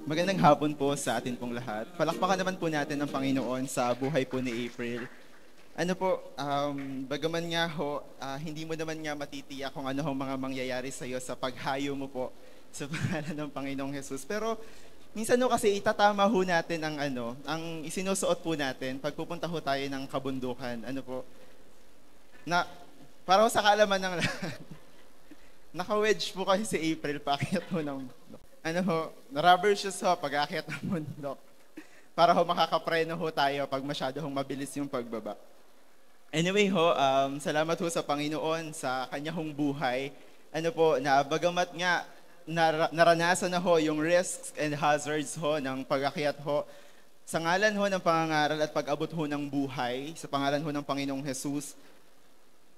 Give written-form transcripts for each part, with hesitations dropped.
Magandang hapon po sa atin pong lahat. Palakpakan naman po natin ang Panginoon sa buhay po ni April. Ano po, bagaman nga ho, hindi mo naman nga matitiyak kung ano ho mga mangyayari sa iyo sa paghayo mo po sa pangalan ng Panginoong Jesus. Pero minsan ho kasi itatama ho natin ang isinusuot po natin pag pupunta ho tayo ng kabundukan. Ano po, na para ho sa kaalaman ng lahat, naka-wedge po kasi si April paakyat ho ng rubber shoes ho, pag-aakyat ng bundok. Para ho makakapreno ho tayo pag masyado hong mabilis yung pagbaba. Anyway ho, salamat ho sa Panginoon sa kanya hong buhay. Ano po, na bagamat nga naranasan na ho yung risks and hazards ho ng pag-akyat ho, sa ngalan ho ng pangangaral at pag-abot ho ng buhay, sa pangalan ho ng Panginoong Jesus,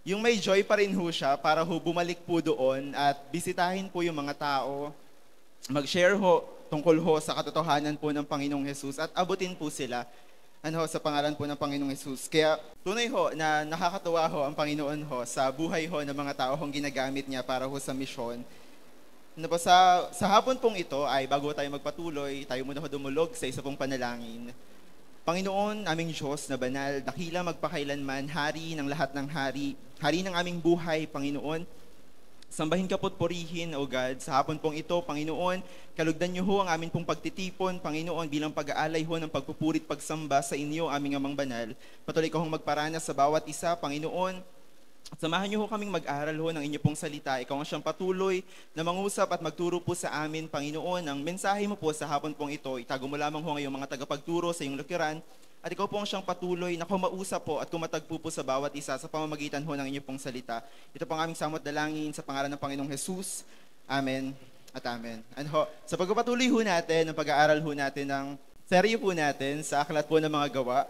yung may joy pa rin ho siya para ho bumalik po doon at bisitahin po yung mga tao, mag-share ho tungkol ho sa katotohanan po ng Panginoong Jesus at abutin po sila sa pangalan po ng Panginoong Jesus. Kaya tunay ho na nakakatuwa ho ang Panginoon ho sa buhay ho ng mga tao hong ginagamit niya para ho sa misyon. Sa hapon pong ito ay bago tayo magpatuloy, tayo muna ho dumulog sa isa pong panalangin. Panginoon, aming Diyos na banal, dakila magpakailanman, hari ng lahat ng hari, hari ng aming buhay, Panginoon. Sambahin ka po't purihin, O God, sa hapon pong ito, Panginoon, kalugdan niyo ho ang amin pong pagtitipon, Panginoon, bilang pag-aalay ho ng pagpupurit pagsamba sa inyo, aming amang banal. Patuloy ka hong magparana sa bawat isa, Panginoon. At samahan niyo ho kaming mag-aral ho ng inyo pong salita. Ikaw ang siyang patuloy na mangusap at magturo po sa amin, Panginoon. Ang mensahe mo po sa hapon pong ito, itago mo lamang ho ngayong mga tagapagturo sa iyong lukiran. At ikaw po ang siyang patuloy na kumausap po at kumatagpo po sa bawat isa sa pamamagitan ho ng inyo pong salita. Ito po ang aming samot dalangin sa pangalan ng Panginoong Jesus. Amen at amen. Sa pagpapatuloy ho natin, ang pag-aaral ho natin ng serye po natin sa aklat po ng mga gawa,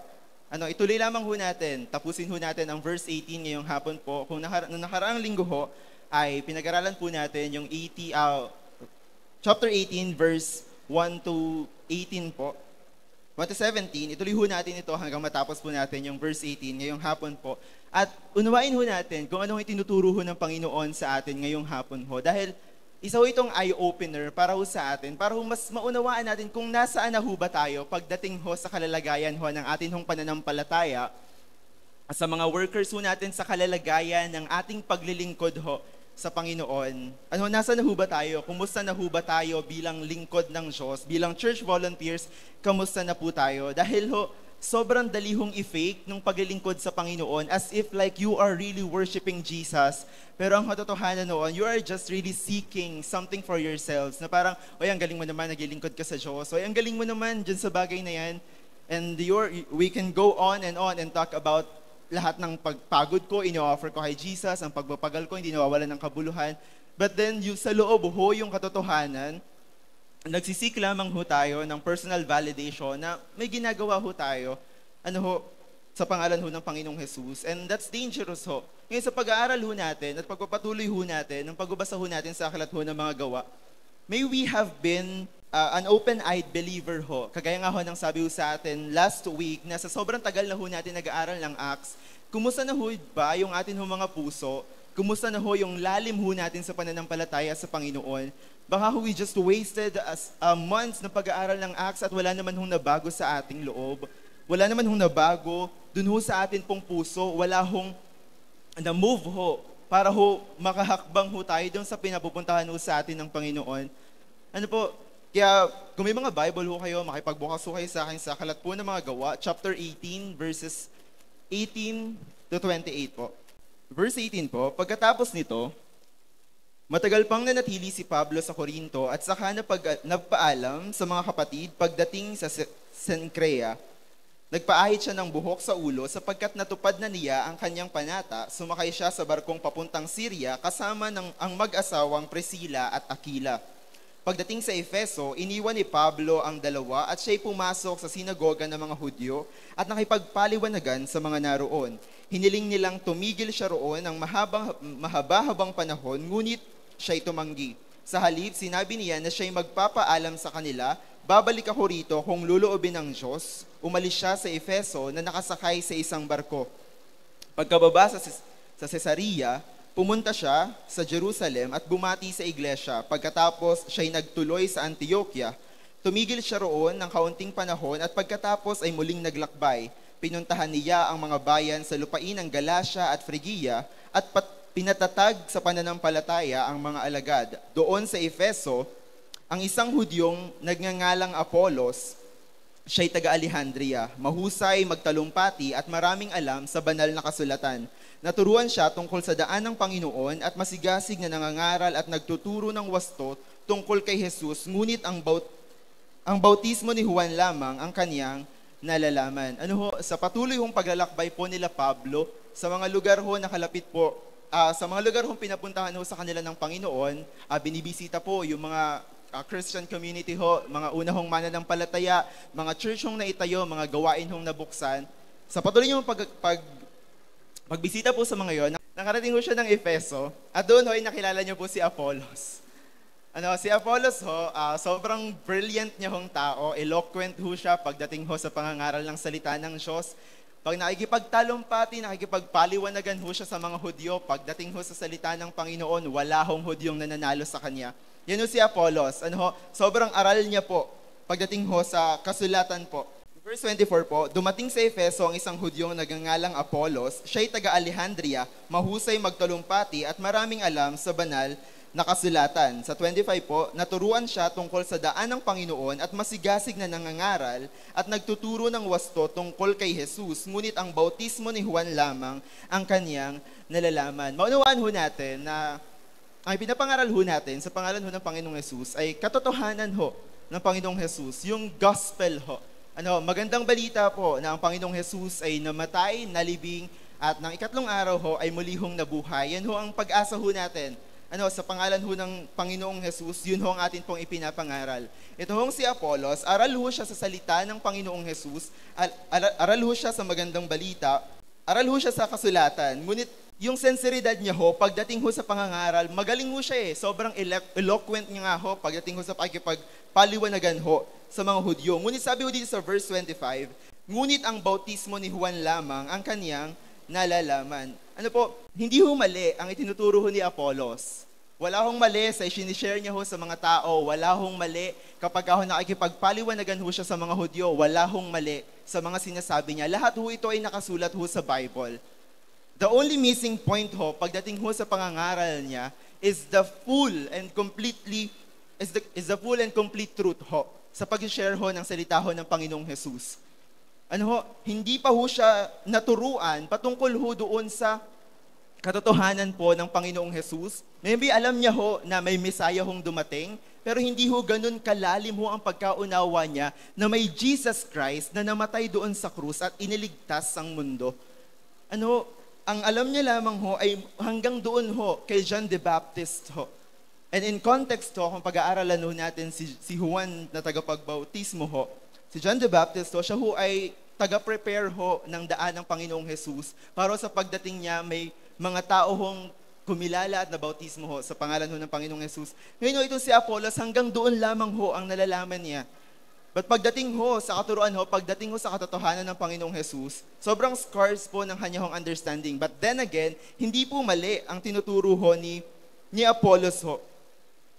ituloy lamang ho natin, tapusin ho natin ang verse 18 ngayong hapon po. Kung nung nakaraang linggo ho, ay pinag-aralan po natin yung chapter 18, verse 1 to 18 po. 1 to 17, ituloy ho natin ito hanggang matapos po natin yung verse 18 ngayong hapon po. At unawain ho natin kung anong itinuturo ho ng Panginoon sa atin ngayong hapon ho. Dahil isa ho itong eye-opener para ho sa atin, para ho mas maunawaan natin kung nasaan na ho ba tayo pagdating ho sa kalalagayan ho ng atin hong pananampalataya, sa mga workers ho natin sa kalalagayan ng ating paglilingkod ho sa Panginoon. Nasa na ho ba tayo? Kumusta na ho ba tayo bilang lingkod ng Diyos? Bilang church volunteers, kamusta na po tayo? Dahil ho, sobrang dali hong i-fake nung paglilingkod sa Panginoon as if like you are really worshiping Jesus. Pero ang katotohanan noon, you are just really seeking something for yourselves. Na parang, oy, ang galing mo naman, naglilingkod ka sa Diyos. Oy, ang galing mo naman dyan sa bagay na yan. And we can go on and talk about lahat ng pagpagod ko, ino-offer ko kay Jesus, ang pagpapagal ko, hindi nawawalan ng kabuluhan. But then, yung sa loob ho, yung katotohanan, nagsisik lamang ho tayo ng personal validation na may ginagawa ho tayo, sa pangalan ho ng Panginoong Jesus. And that's dangerous ho. Ngayon sa pag-aaral ho natin at pagpapatuloy ho natin, ng pagbabasa ho natin sa aklat ho ng mga gawa, may we have been an open-eyed believer ho. Kagaya nga ho ng sabi ho sa atin last week na sa sobrang tagal na ho natin nag-aaral ng Acts, kumusta na ho ba yung atin ho mga puso? Kumusta na ho yung lalim ho natin sa pananampalataya sa Panginoon? Baka ho we just wasted months na pag-aaral ng Acts at wala naman hong nabago sa ating loob. Wala naman hong nabago dun ho sa atin pong puso. Wala hong na-move ho para ho makahakbang ho tayo dun sa pinapupuntahan ho sa atin ng Panginoon. Kaya kung may mga Bible ho kayo, makipagbukas ho kayo sa akin sa aklat po ng mga gawa, chapter 18, verses 18 to 28 po. Verse 18 po, pagkatapos nito, matagal pang nanatili si Pablo sa Corinto at saka nagpaalam sa mga kapatid pagdating sa Cenchrea. Nagpaahit siya ng buhok sa ulo sapagkat natupad na niya ang kanyang panata, sumakay siya sa barkong papuntang Syria kasama ang mag-asawang Priscilla at Aquila. Pagdating sa Efeso, iniwan ni Pablo ang dalawa at siya'y pumasok sa sinagoga ng mga Hudyo at nakipagpaliwanagan sa mga naroon. Hiniling nilang tumigil siya roon ng mahaba-habang panahon, ngunit siya'y tumanggi. Sa halip, sinabi niya na siya'y magpapaalam sa kanila, babalik ako rito kung luluobin ng Diyos. Umalis siya sa Efeso na nakasakay sa isang barko. Pagkababa sa Cesarea, pumunta siya sa Jerusalem at bumati sa iglesia. Pagkatapos siya'y nagtuloy sa Antioquia. Tumigil siya roon ng kaunting panahon at pagkatapos ay muling naglakbay. Pinuntahan niya ang mga bayan sa lupain ng Galacia at Phrygia at pinatatag sa pananampalataya ang mga alagad. Doon sa Efeso, ang isang Hudyong nagngangalang Apolos, siya'y taga-Alejandria, mahusay, magtalumpati at maraming alam sa banal na kasulatan. Naturuan siya tungkol sa daan ng Panginoon at masigasig na nangangaral at nagtuturo ng wasto tungkol kay Jesus, ngunit ang bautismo ni Juan lamang ang kaniyang nalalaman. Sa patuloy hong paglalakbay po nila Pablo, sa mga lugar ho nakalapit po, sa mga lugar hong pinapuntahan ho sa kanila ng Panginoon, binibisita po yung mga Christian community ho, mga unahong mananampalataya, mga church hong naitayo, mga gawain hong nabuksan. Sa patuloy yung pagbisita po sa mga yon, nakarating ho siya ng Efeso, at doon ho ay nakilala niyo po si Apollos. Si Apollos ho, sobrang brilliant niya hong tao, eloquent ho siya pagdating ho sa pangangaral ng salita ng Diyos. Pag nakikipagtalumpati, nakikipagpaliwanagan ho siya sa mga Hudyo, pagdating ho sa salita ng Panginoon, wala hong Hudyong nananalo sa kanya. Yan ho si Apollos. Sobrang aral niya po pagdating ho sa kasulatan po. Verse 24 po, dumating sa Efeso ang isang Hudyong nagngangalang Apollos, siya'y taga-Alejandria, mahusay magtalumpati at maraming alam sa banal na kasulatan. Sa 25 po, naturuan siya tungkol sa daan ng Panginoon at masigasig na nangangaral at nagtuturo ng wasto tungkol kay Jesus, ngunit ang bautismo ni Juan lamang ang kaniyang nalalaman. Maunawaan ho natin na ang pinapangaral ho natin sa pangalan ho ng Panginoong Jesus ay katotohanan ho ng Panginoong Jesus, yung gospel ho. Magandang balita po na ang Panginoong Jesus ay namatay, nalibing, at ng ikatlong araw ho ay muli hong nabuhay. Yan ho ang pag-asa ho natin. Sa pangalan ho ng Panginoong Jesus, yun ho ang atin pong ipinapangaral. Ito hong si Apollos, aral ho siya sa salita ng Panginoong Jesus, aral ho siya sa magandang balita, aral ho siya sa kasulatan. Ngunit yung sinseridad niya ho, pagdating ho sa pangangaral, magaling ho siya sobrang eloquent niya nga ho, pagdating ho sa pagkipagpaliwanagan ho sa mga Hudyo. Ngunit sabi ho dito sa verse 25, ngunit ang bautismo ni Juan lamang ang kaniyang nalalaman. Hindi ho mali ang itinuturo ho ni Apollos. Wala hong mali sa isinishare niya ho sa mga tao. Wala hong mali kapag ho nakikipagpaliwanagan ho siya sa mga Hudyo. Wala hong mali sa mga sinasabi niya. Lahat ho ito ay nakasulat ho sa Bible. The only missing point ho, pagdating ho sa pangangaral niya, is the full and complete truth ho sa pag-share ho ng salita ho ng Panginoong Jesus. Hindi pa ho siya naturuan patungkol ho doon sa katotohanan po ng Panginoong Jesus. Maybe alam niya ho na may Messiah hong dumating, pero hindi ho ganun kalalim ho ang pagkaunawa niya na may Jesus Christ na namatay doon sa krus at iniligtas ang mundo. Ang alam niya lamang ho ay hanggang doon ho kay John the Baptist ho. And in context ho, kung pag-aaralan ho natin si Juan na tagapagbautismo ho, si John the Baptist ho, siya ho ay taga-prepare ho ng daan ng Panginoong Jesus para sa pagdating niya may mga tao hong kumilala at nabautismo ho sa pangalan ho ng Panginoong Jesus. Ngayon ho, ito si Apollos, hanggang doon lamang ho ang nalalaman niya. But pagdating ho sa katuruan ho, pagdating ho sa katotohanan ng Panginoong Jesus, sobrang scarce po ng kanyang understanding. But then again, hindi po mali ang tinuturo ho ni Apollos ho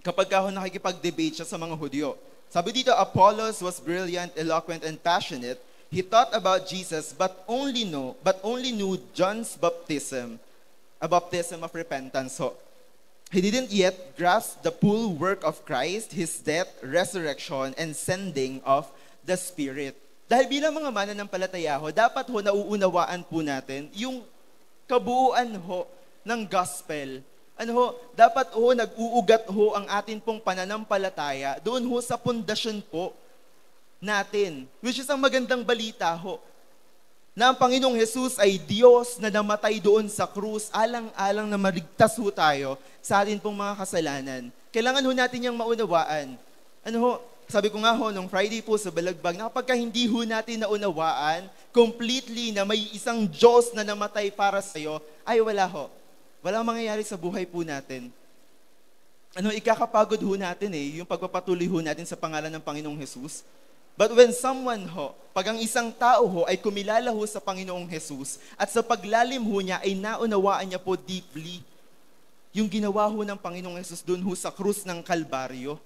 kapag ho nakikipag-debate siya sa mga Hudyo. Sabi dito, Apollos was brilliant, eloquent, and passionate. He taught about Jesus, but only knew John's baptism, a baptism of repentance. So, he didn't yet grasp the full work of Christ, His death, resurrection, and sending of the Spirit. Dahil bilang mga mananampalataya ho, dapat ho nauunawaan po natin yung kabuuan ho ng gospel. Dapat ho nag-uugat ho ang atin pong pananampalataya doon ho sa pundasyon po natin, which is ang magandang balita ho, na ang Panginoong Jesus ay Diyos na namatay doon sa krus, alang-alang na maligtas ho tayo sa atin pong mga kasalanan. Kailangan ho natin yung maunawaan. Sabi ko nga ho, nung Friday po sa Balagbag, na kapag hindi ho natin naunawaan completely na may isang Diyos na namatay para sa iyo, ay wala ho. Walang mangyayari sa buhay po natin. Ikakapagod ho natin yung pagpapatuloy ho natin sa pangalan ng Panginoong Jesus. But when someone ho, pag ang isang tao ho ay kumilala ho sa Panginoong Jesus at sa paglalim ho niya ay naunawaan niya po deeply yung ginawa ho ng Panginoong Jesus doon ho sa krus ng Kalbaryo,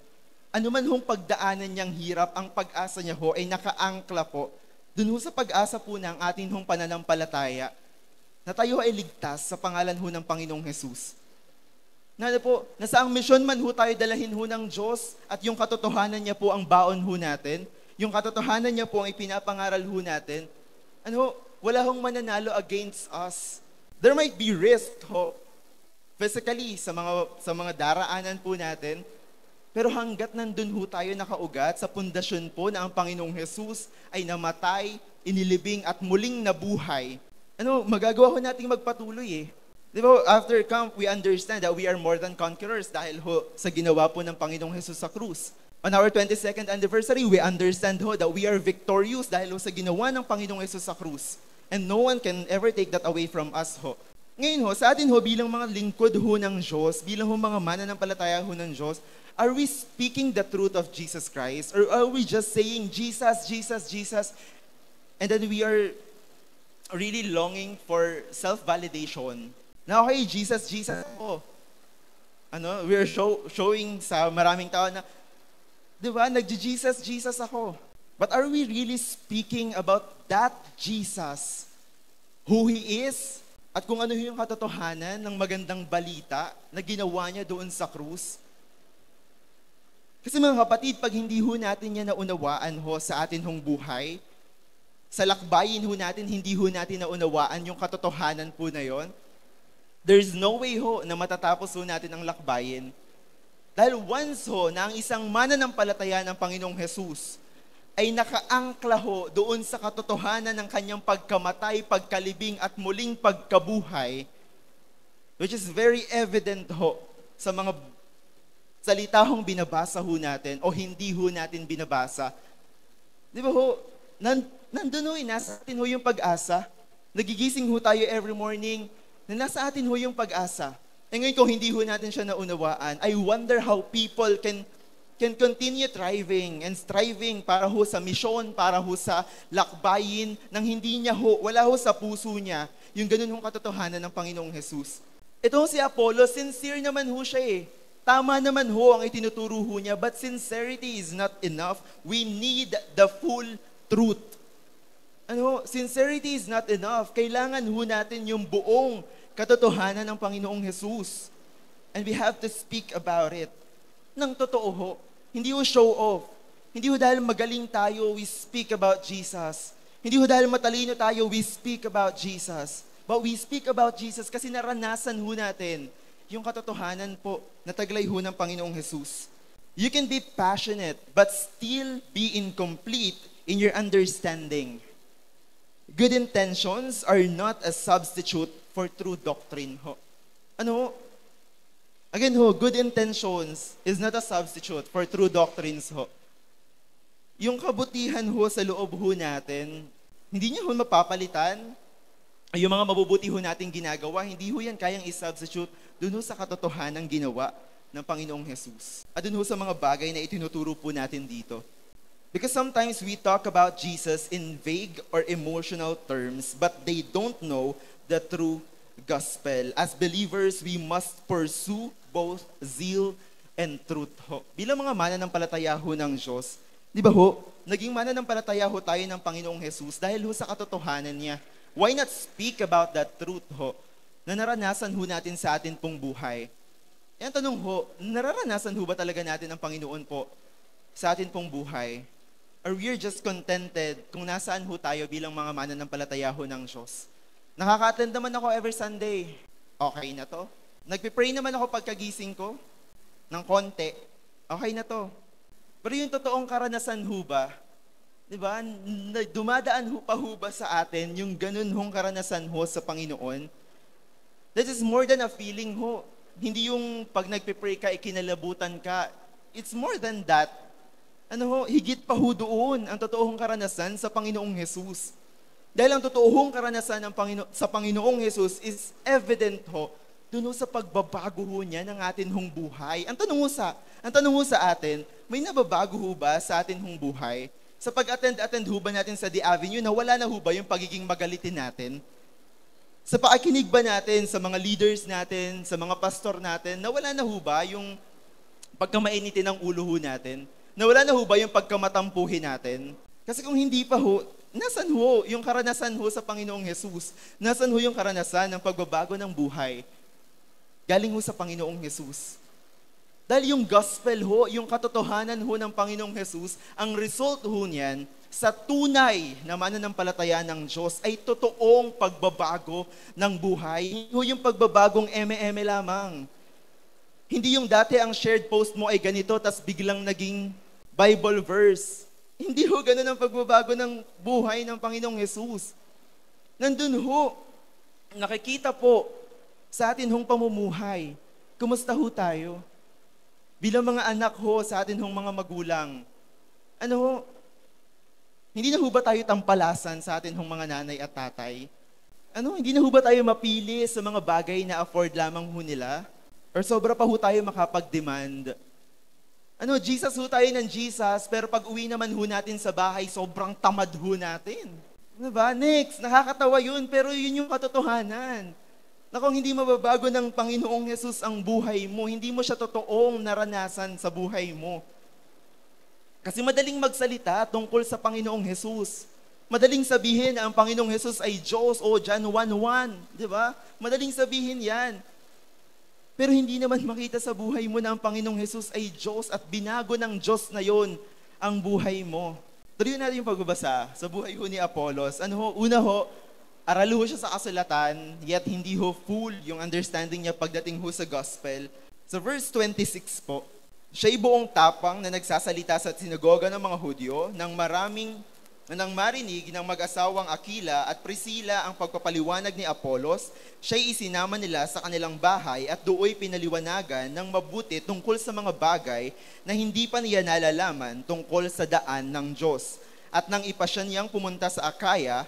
Ano man hong pagdaanan niyang hirap, ang pag-asa niya ho ay nakaangkla po dun ho sa pag-asa po ng atin hong pananampalataya na tayo ay ligtas sa pangalan ho ng Panginoong Jesus. Na po, nasa ang misyon man ho tayo dalahin ho ng Diyos at yung katotohanan niya po ang baon ho natin, yung katotohanan niya po ang ipinapangaral ho natin, wala hong mananalo against us. There might be risk ho, physically, sa mga daraanan po natin, pero hanggat nandun ho tayo nakaugat sa pundasyon po na ang Panginoong Jesus ay namatay, inilibing at muling nabuhay, magagawa ho nating magpatuloy eh. Di ba, after camp, we understand that we are more than conquerors dahil ho sa ginawa po ng Panginoong Jesus sa krus. On our 22nd anniversary, we understand ho that we are victorious dahil ho sa ginawa ng Panginoong Jesus sa krus. And no one can ever take that away from us ho. Ngayon ho, sa atin ho bilang mga lingkod ho ng Diyos, bilang ho mga mananampalataya ho ng Diyos, are we speaking the truth of Jesus Christ? Or are we just saying, Jesus, Jesus, Jesus, and then we are really longing for self-validation? Na okay, Jesus, Jesus ako. We're showing sa maraming tao na, di ba, nag-Jesus, Jesus ako. But are we really speaking about that Jesus, who He is, at kung ano yung katotohanan ng magandang balita na ginawa niya doon sa krus? Kasi mga kapatid, pag hindi ho natin yan naunawaan ho sa atin hong buhay, sa lakbayin ho natin, hindi ho natin naunawaan yung katotohanan po na yon, there's no way ho na matatapos ho natin ang lakbayin. Dahil once ho na ang isang mananampalataya ng Panginoong Jesus ay nakaangkla ho doon sa katotohanan ng kanyang pagkamatay, pagkalibing at muling pagkabuhay, which is very evident ho sa mga salita hong binabasa ho natin o hindi ho natin binabasa. Di ba ho, nandun ho, nasa atin ho yung pag-asa. Nagigising ho tayo every morning, na nasa atin ho yung pag-asa. E ngayon kung hindi ho natin siya naunawaan, I wonder how people can continue thriving and striving para ho sa misyon, para ho sa lakbayin, nang hindi niya ho, wala ho sa puso niya, yung ganun hong katotohanan ng Panginoong Jesus. Ito ho si Apollo, sincere naman ho siya eh. Tama naman ho ang itinuturo ho niya, but sincerity is not enough. We need the full truth. Sincerity is not enough. Kailangan ho natin yung buong katotohanan ng Panginoong Jesus. And we have to speak about it. Nang totoo ho. Hindi ho show off. Hindi ho dahil magaling tayo, we speak about Jesus. Hindi ho dahil matalino tayo, we speak about Jesus. But we speak about Jesus kasi naranasan ho natin yung katotohanan po na taglay ho ng Panginoong Jesus. You can be passionate but still be incomplete in your understanding. Good intentions are not a substitute for true doctrine ho. Again ho, good intentions is not a substitute for true doctrines ho. Yung kabutihan ho sa loob ho natin, hindi niya ho mapapalitan. Yung mga mabubuti ho nating ginagawa, hindi ho yan kayang i-substitute dun ho sa katotohanan ginawa ng Panginoong Jesus. At dun ho sa mga bagay na itinuturo po natin dito. Because sometimes we talk about Jesus in vague or emotional terms, but they don't know the true gospel. As believers, we must pursue both zeal and truth ho. Bilang mga mananampalataya ho ng Diyos, di ba ho, naging mananampalataya ho tayo ng Panginoong Jesus dahil ho sa katotohanan niya. Why not speak about that truth ho, na naranasan ho natin sa atin pong buhay? Yan tanong ho, nararanasan ho ba talaga natin ang Panginoon po sa atin pong buhay? Or we're just contented kung nasaan ho tayo bilang mga mananampalataya ho ng Diyos? Nakaka-attend naman ako every Sunday. Okay na to. Nagpipray naman ako pagkagising ko ng konti. Okay na to. Pero yung totoong karanasan ho ba, di ba, dumadaan ho pa ho ba sa atin yung ganun hong karanasan ho sa Panginoon? This is more than a feeling ho. Hindi yung pag nagpipray ka, ikinalabutan ka. It's more than that. Higit pa ho doon ang totoong karanasan sa Panginoong Jesus. Dahil ang totoong karanasan sa Panginoong Jesus is evident ho doon sa pagbabago ho niya ng atin hong buhay. Ang tanong ho sa atin, may nababago ho ba sa atin hong buhay? Sa pag-attend ho ba natin sa The Avenue, nawala na ho ba yung pagiging magalitin natin? Sa pakikinig ba natin sa mga leaders natin, sa mga pastor natin, nawala na ho ba yung pagkamainitin ng ulo ho natin? Nawala na ho ba yung pagkamatampuhin natin? Kasi kung hindi pa ho, nasan ho yung karanasan ho sa Panginoong Jesus? Nasan ho yung karanasan ng pagbabago ng buhay? Galing ho sa Panginoong Jesus. Dahil yung gospel ho, yung katotohanan ho ng Panginoong Jesus, ang result ho niyan sa tunay na mananampalataya ng Diyos ay totoong pagbabago ng buhay. Hindi ho yung pagbabagong eme-eme lamang. Hindi yung dati ang shared post mo ay ganito, tas biglang naging Bible verse. Hindi ho ganun ang pagbabago ng buhay ng Panginoong Jesus. Nandun ho, nakikita po sa atin hong pamumuhay. Kumusta ho tayo? Bilang mga anak ho sa atin hong mga magulang. Ano ho? Hindi na ho ba tayo tampalasan sa atin hong mga nanay at tatay? Ano? Hindi na ho ba tayo mapili sa mga bagay na afford lamang ho nila? Or sobra pa ho tayo makapag-demand? Ano, Jesus ho tayo ng Jesus, pero pag uwi naman ho natin sa bahay, sobrang tamad ho natin. Ano ba? Next, nakakatawa yun, pero yun yung katotohanan. Na kung hindi mababago ng Panginoong Jesus ang buhay mo, hindi mo siya totoong naranasan sa buhay mo. Kasi madaling magsalita tungkol sa Panginoong Jesus. Madaling sabihin na ang Panginoong Jesus ay Diyos o John 1:1, di ba? Madaling sabihin yan. Pero hindi naman makita sa buhay mo na ang Panginoong Jesus ay Diyos at binago ng Diyos na yon ang buhay mo. Tuloy natin yung pagbabasa sa buhay ho ni Apollos. Ano ho? Una ho, aral ho siya sa kasulatan, yet hindi ho full yung understanding niya pagdating ho sa gospel. Sa verse 26 po, siya'y buong tapang na nagsasalita sa sinagoga ng mga Hudyo nang marinig ng mag-asawang Aquila at Priscilla ang pagpapaliwanag ni Apollos, siya'y isinama nila sa kanilang bahay at dooy pinaliwanagan ng mabuti tungkol sa mga bagay na hindi pa niya nalalaman tungkol sa daan ng Diyos. At nang ipasya niyang pumunta sa Akaya,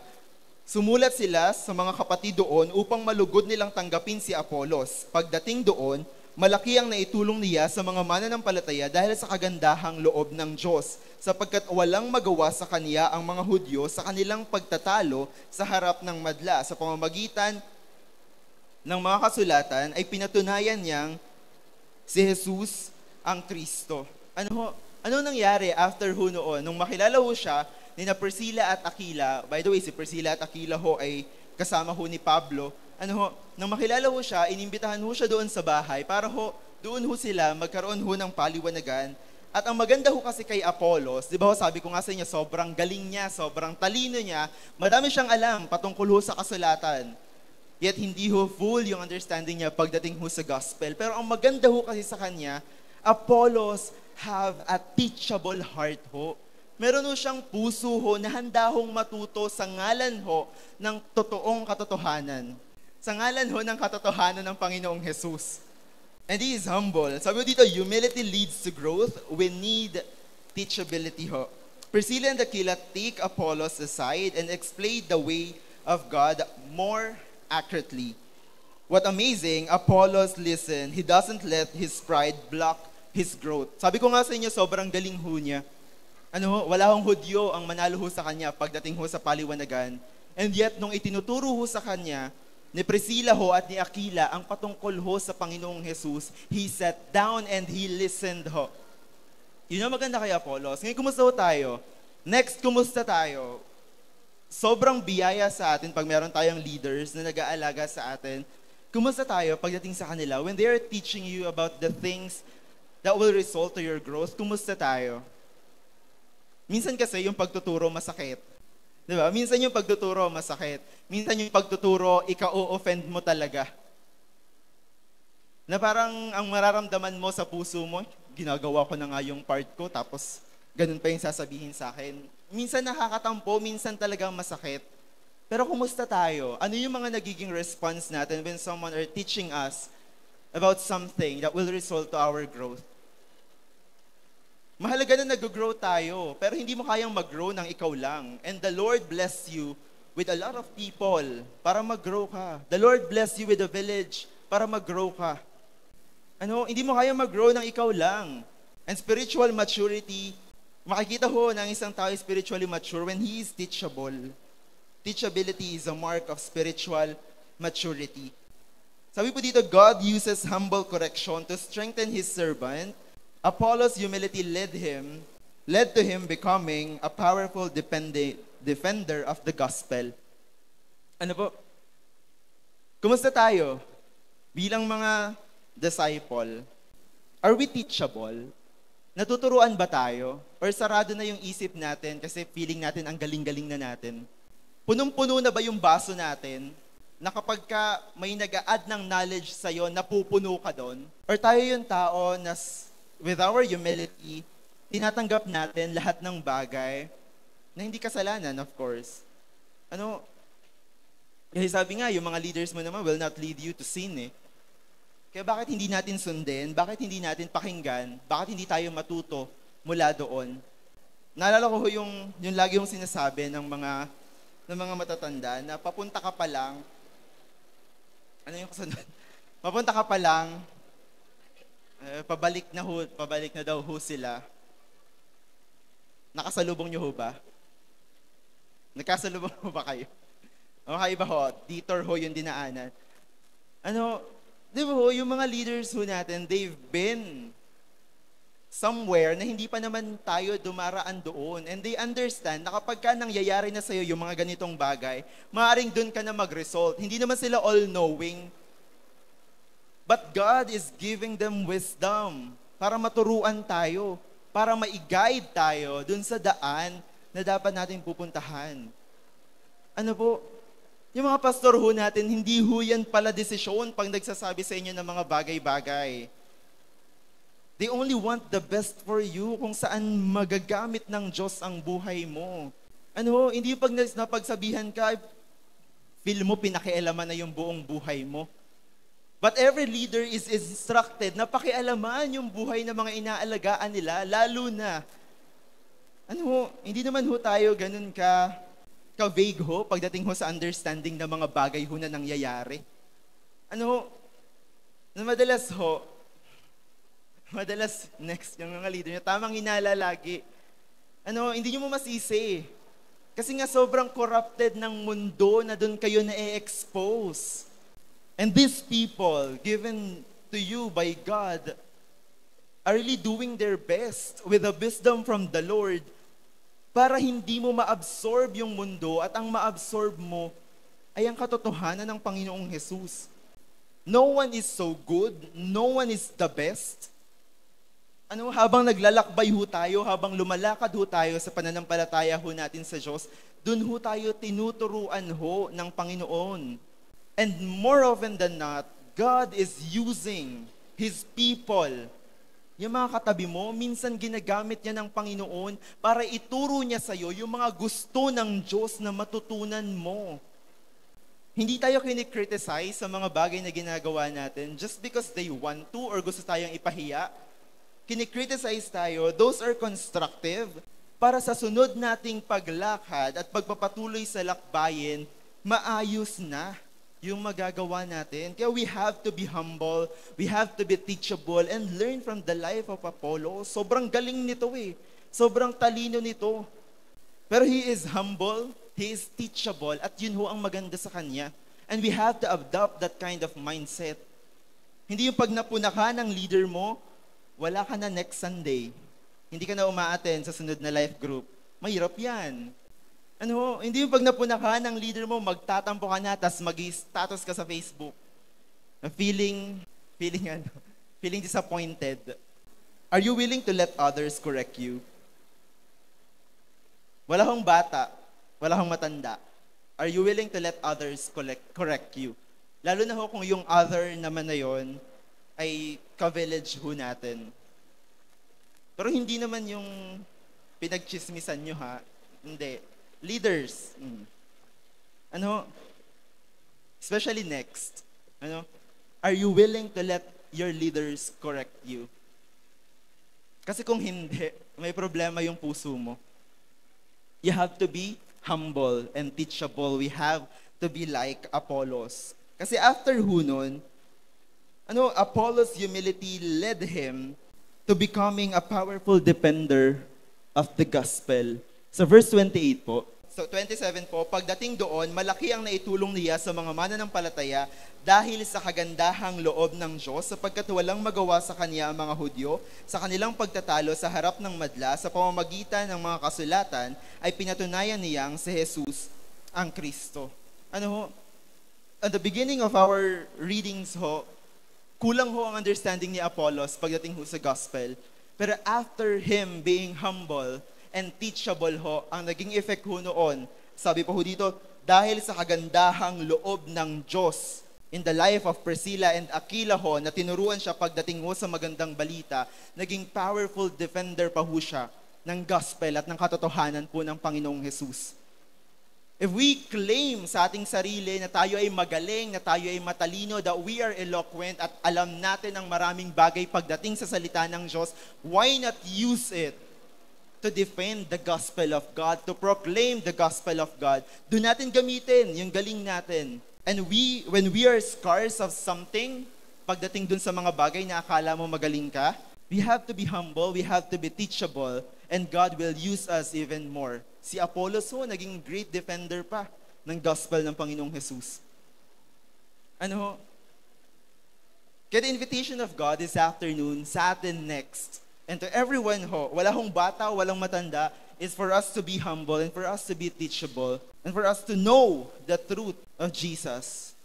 sumulat sila sa mga kapatid doon upang malugod nilang tanggapin si Apollos. Pagdating doon, malaki ang naitulong niya sa mga mananampalataya dahil sa kagandahang loob ng Diyos, sapagkat walang magawa sa kanya ang mga Hudyo sa kanilang pagtatalo sa harap ng madla. Sa pamamagitan ng mga kasulatan ay pinatunayan niyang si Jesus ang Kristo. Ano nangyari after ho noon? Nung makilala ho siya ni na Priscilla at Aquila, by the way, si Priscilla at Aquila ho ay kasama ho ni Pablo. Nang makilala ho siya, inimbitahan ho siya doon sa bahay para ho, doon ho sila magkaroon ho ng paliwanagan. At ang maganda ho kasi kay Apollos, di ba ho, sabi ko nga sa inyo, sobrang galing niya, sobrang talino niya, madami siyang alam patungkol ho sa kasulatan. Yet hindi ho full yung understanding niya pagdating ho sa gospel. Pero ang maganda ho kasi sa kanya, Apollos have a teachable heart ho. Meron ho siyang puso ho na handa hong matuto sa ngalan ho ng totoong katotohanan. Sa ngalan ho ng katotohanan ng Panginoong Jesus. And he is humble. Sabi ko dito, humility leads to growth. We need teachability ho. Priscilla and Aquila take Apollos aside and explain the way of God more accurately. What amazing, Apollos listened. He doesn't let his pride block his growth. Sabi ko nga sa inyo, sobrang galing ho niya. Wala hong Hudyo ang manalo ho sa kanya pagdating ho sa paliwanagan. And yet, nung itinuturo ho sa kanya, ni Priscilla ho at ni Aquila ang patungkol ho sa Panginoong Jesus, he sat down and he listened ho. Yun ang maganda kay Apollos. Ngayon, kumusta ho tayo? Next, kumusta tayo? Sobrang biyaya sa atin pag meron tayong leaders na nag-aalaga sa atin. Kumusta tayo pagdating sa kanila? When they are teaching you about the things that will result to your growth, kumusta tayo? Minsan kasi yung pagtuturo masakit. Diba? Minsan yung pagtuturo masakit. Minsan yung pagtuturo, ika-o-offend mo talaga. Na parang ang mararamdaman mo sa puso mo, ginagawa ko na nga yung part ko, tapos ganun pa yung sasabihin sa akin. Minsan nakakatampo, minsan talagang masakit. Pero kumusta tayo? Ano yung mga nagiging response natin when someone are teaching us about something that will result to our growth? Mahalaga na nag-grow tayo, pero hindi mo kayang mag-grow ng ikaw lang. And the Lord bless you with a lot of people para mag-grow ka. The Lord bless you with a village para mag-grow ka. Hindi mo kayang mag-grow ng ikaw lang. And spiritual maturity, makikita ho ng isang tao spiritually mature when he is teachable. Teachability is a mark of spiritual maturity. Sabi po dito, God uses humble correction to strengthen His servant Apollos' humility led to him becoming a powerful defender of the gospel. Ano po? Kumusta tayo? Bilang mga disciple, are we teachable? Natuturuan ba tayo? Or sarado na yung isip natin kasi feeling natin ang galing-galing na natin? Punong-puno na ba yung baso natin na kapag ka may nag-a-add ng knowledge sa'yo, napupuno ka doon? Or tayo yung tao na with our humility, tinatanggap natin lahat ng bagay na hindi kasalanan, of course. Kasi sabi nga, yung mga leaders mo naman will not lead you to sin eh. Kaya bakit hindi natin sundin? Bakit hindi natin pakinggan? Bakit hindi tayo matuto mula doon? Naalala ko yung lagi yung sinasabi ng mga matatanda na papunta ka pa lang, ano yung kasunod? Papunta ka pa lang, pabalik na daw ho sila. Nakasalubong nyo ho ba? Nagkasalubong ho ba kayo? O kaiba ho, detour ho yung dinaanan. Di ba ho, yung mga leaders ho natin, they've been somewhere na hindi pa naman tayo dumaraan doon. And they understand na kapag ka nangyayari na sa'yo yung mga ganitong bagay, maaaring doon ka na mag-result. Hindi naman sila all-knowing. But God is giving them wisdom para maturuan tayo, para ma-guide tayo dun sa daan na dapat natin pupuntahan. Yung mga pastor ho natin, hindi ho yan pala desisyon pag nagsasabi sa inyo ng mga bagay-bagay. They only want the best for you kung saan magagamit ng Diyos ang buhay mo. Hindi pag napagsabihan ka, feel mo pinakialaman na yung buong buhay mo. But every leader is instructed na pakialaman yung buhay ng mga inaalagaan nila, lalo na, hindi naman ho tayo ganun ka-vague ho pagdating ho sa understanding ng mga bagay ho na nangyayari. Madalas next yung mga leader niya, tamang hinala lagi. Hindi nyo mo masisi. Kasi nga sobrang corrupted ng mundo na doon kayo na-expose. And these people, given to you by God, are really doing their best with the wisdom from the Lord para hindi mo ma-absorb yung mundo at ang ma-absorb mo ay ang katotohanan ng Panginoong Jesus. No one is so good, no one is the best. Habang naglalakbay ho tayo, habang lumalakad ho tayo sa pananampalataya ho natin sa Diyos, dun ho tayo tinuturuan ho ng Panginoon. And more often than not, God is using His people. Yung mga katabi mo, minsan ginagamit niya ng Panginoon para ituro niya sa'yo yung mga gusto ng Diyos na matutunan mo. Hindi tayo kinikriticize sa mga bagay na ginagawa natin just because they want to or gusto tayong ipahiya. Kinikriticize tayo, those are constructive para sa sunod nating paglakad at pagpapatuloy sa lakbayin, maayos na yung magagawa natin. Kaya we have to be humble, we have to be teachable, and learn from the life of Apollo. Sobrang galing nito eh. Sobrang talino nito. Pero he is humble, he is teachable, at yun ho ang maganda sa kanya. And we have to adopt that kind of mindset. Hindi yung pag napuna ka ng leader mo, wala ka na next Sunday. Hindi ka na uma-attend sa sunod na life group. Mahirap yan. Hindi yung pag napuna ka ng leader mo, magtatampo ka na, tas mag-status ka sa Facebook. Feeling disappointed. Are you willing to let others correct you? Wala hong bata, wala hong matanda. Are you willing to let others correct you? Lalo na ho kung yung other naman na yon ay ka-village ho natin. Pero hindi naman yung pinagchismisan nyo ha. Hindi. Leaders. Especially next. Are you willing to let your leaders correct you? Kasi kung hindi, may problema yung puso mo. You have to be humble and teachable. We have to be like Apollos. Kasi after nun, Apollos' humility led him to becoming a powerful defender of the gospel. So verse 28 po, So 27 po, pagdating doon, malaki ang naitulong niya sa mga mananampalataya dahil sa kagandahang loob ng Diyos sapagkat walang magawa sa kanya ang mga Hudyo sa kanilang pagtatalo sa harap ng madla sa pamamagitan ng mga kasulatan ay pinatunayan niyang si Jesus ang Kristo. Ano ho? At the beginning of our readings ho, kulang ho ang understanding ni Apollos pagdating ho sa gospel. Pero after him being humble and teachable ho, ang naging effect ho noon, sabi po ho dito, dahil sa kagandahang loob ng Diyos in the life of Priscilla and Aquila ho, na tinuruan siya pagdating ho sa magandang balita, naging powerful defender pa ho siya ng gospel at ng katotohanan po ng Panginoong Jesus. If we claim sa ating sarili na tayo ay magaling, na tayo ay matalino, that we are eloquent at alam natin ang maraming bagay pagdating sa salita ng Diyos, why not use it to defend the gospel of God, to proclaim the gospel of God? Doon natin gamitin yung galing natin. And when we are scarce of something, pagdating dun sa mga bagay na akala mo magaling ka, we have to be humble, we have to be teachable, and God will use us even more. Si Apollos ho, naging great defender pa ng gospel ng Panginoong Jesus. Ano ho? Kaya the invitation of God this afternoon, sa atin next, and to everyone ho, wala hong bata, walang matanda, is for us to be humble and for us to be teachable and for us to know the truth of Jesus.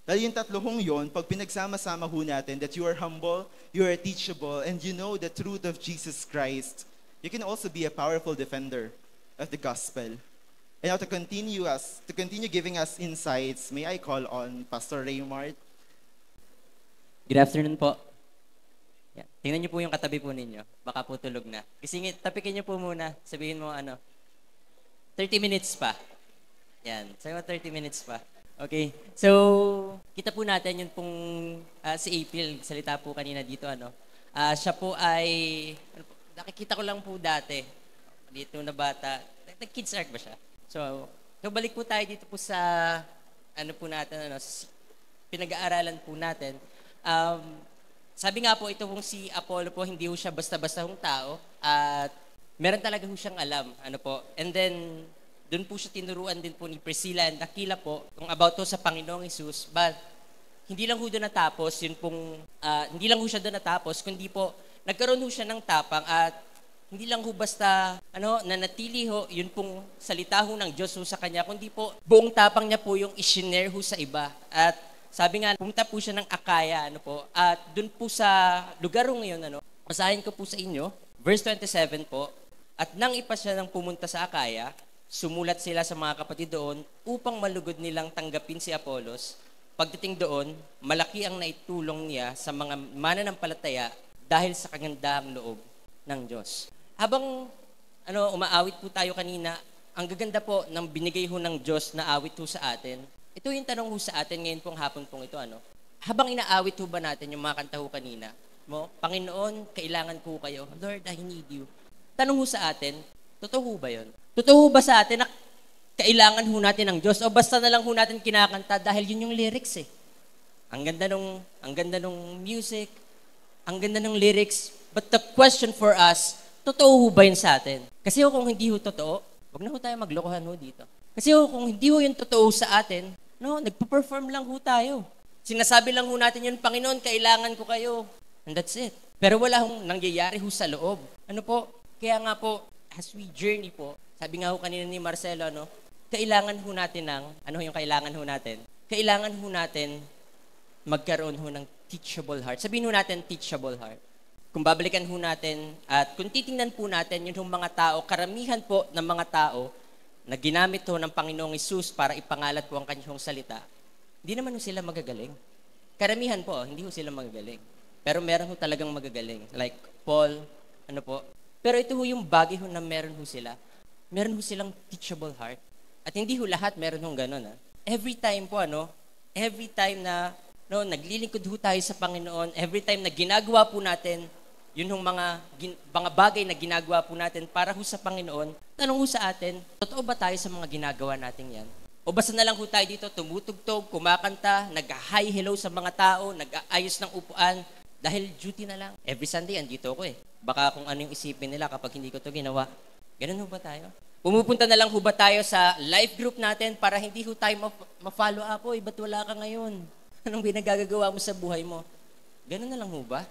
Dahil yung tatlo hong yun, pag pinagsama-sama ho natin, that you are humble, you are teachable, and you know the truth of Jesus Christ, you can also be a powerful defender of the gospel. And now to continue giving us insights, may I call on Pastor Raymart? Good afternoon po. Yan. Tingnan niyo po yung katabi po ninyo. Baka po tulog na. Tapikin niyo po muna. Sabihin mo 30 minutes pa. Yan. Sabi mo 30 minutes pa. Okay. So, kita po natin yun pong si April. Salita po kanina dito. Siya po ay, nakikita ko lang po dati. Dito na bata. Nag-kids art ba siya? So balik po tayo dito po sa, pinag-aaralan po natin. Sabi nga po, ito pong si Apollo po, hindi po siya basta-basta hong tao at meron talaga po siyang alam. And then, doon po siya tinuruan din po ni Priscilla and Aquila po kung about to sa Panginoong Jesus. But, hindi lang po doon natapos, hindi lang po siya doon natapos, kundi po, nagkaroon po siya ng tapang at hindi lang po basta, nanatili ho, yun pong salita ho ng Diyos ho sa kanya, kundi po, buong tapang niya po yung isinare ho sa iba. At, sabi nga, pumunta po siya ng Akaya, at dun po sa lugar ngayon, basahin ko po sa inyo, verse 27 po, at nang ipa siya ng pumunta sa Akaya, sumulat sila sa mga kapatid doon upang malugod nilang tanggapin si Apollos. Pagdating doon, malaki ang naitulong niya sa mga mananampalataya dahil sa kagandahang loob ng Diyos. Habang umaawit po tayo kanina, ang gaganda po ng binigay ho ng Diyos na awit ho sa atin. Ito yung tanong ho sa atin ngayon pong hapon pong ito. Habang inaawit ho ba natin yung mga kanta ho kanina, Panginoon, kailangan ko kayo. Lord, I need you. Tanong ho sa atin, totoo ho ba yun? Totoo ho ba sa atin na kailangan ho natin ng Diyos? O basta na lang ho natin kinakanta dahil yun yung lyrics eh. Ang ganda nung music, ang ganda ng lyrics. But the question for us, totoo ho ba yun sa atin? Kasi kung hindi ho totoo, huwag na ho tayo maglokohan ho dito. Kasi kung hindi ho yun totoo sa atin, nagpa-perform lang ho tayo. Sinasabi lang ho natin yun, Panginoon, kailangan ko kayo. And that's it. Pero wala hong nangyayari ho sa loob. Kaya nga po, as we journey po, sabi nga ho kanina ni Marcelo, kailangan ho natin yung kailangan ho natin? Kailangan ho natin magkaroon ho ng teachable heart. Sabihin ho natin, teachable heart. Kung babalikan ho natin at kung titingnan po natin yung mga tao, karamihan po ng mga tao na ginamit ho ng Panginoong Hesus para ipangalat po ang kanyang salita, hindi naman ho sila magagaling. Karamihan po, hindi ho sila magagaling. Pero meron ho talagang magagaling. Like Paul, Pero ito ho yung bagay ho na meron ho sila. Meron ho silang teachable heart. At hindi ho lahat meron ho ganun. Every time po, every time na naglilingkod ho tayo sa Panginoon, every time na ginagawa po natin, yun hong mga bagay na ginagawa po natin para ho sa Panginoon, tanong ho sa atin, totoo ba tayo sa mga ginagawa natin yan? O basta na lang ho tayo dito, tumutugtog, kumakanta, nag-hi hello sa mga tao, nag-aayos ng upuan, dahil duty na lang. Every Sunday, andito ako eh. Baka kung ano yung isipin nila kapag hindi ko to ginawa. Ganun ho ba tayo? Pumupunta na lang ho ba tayo sa life group natin para hindi ho tayo ma-follow up? Oy, ba't wala ka ngayon? Anong binagagagawa mo sa buhay mo? Ganun na lang ho ba?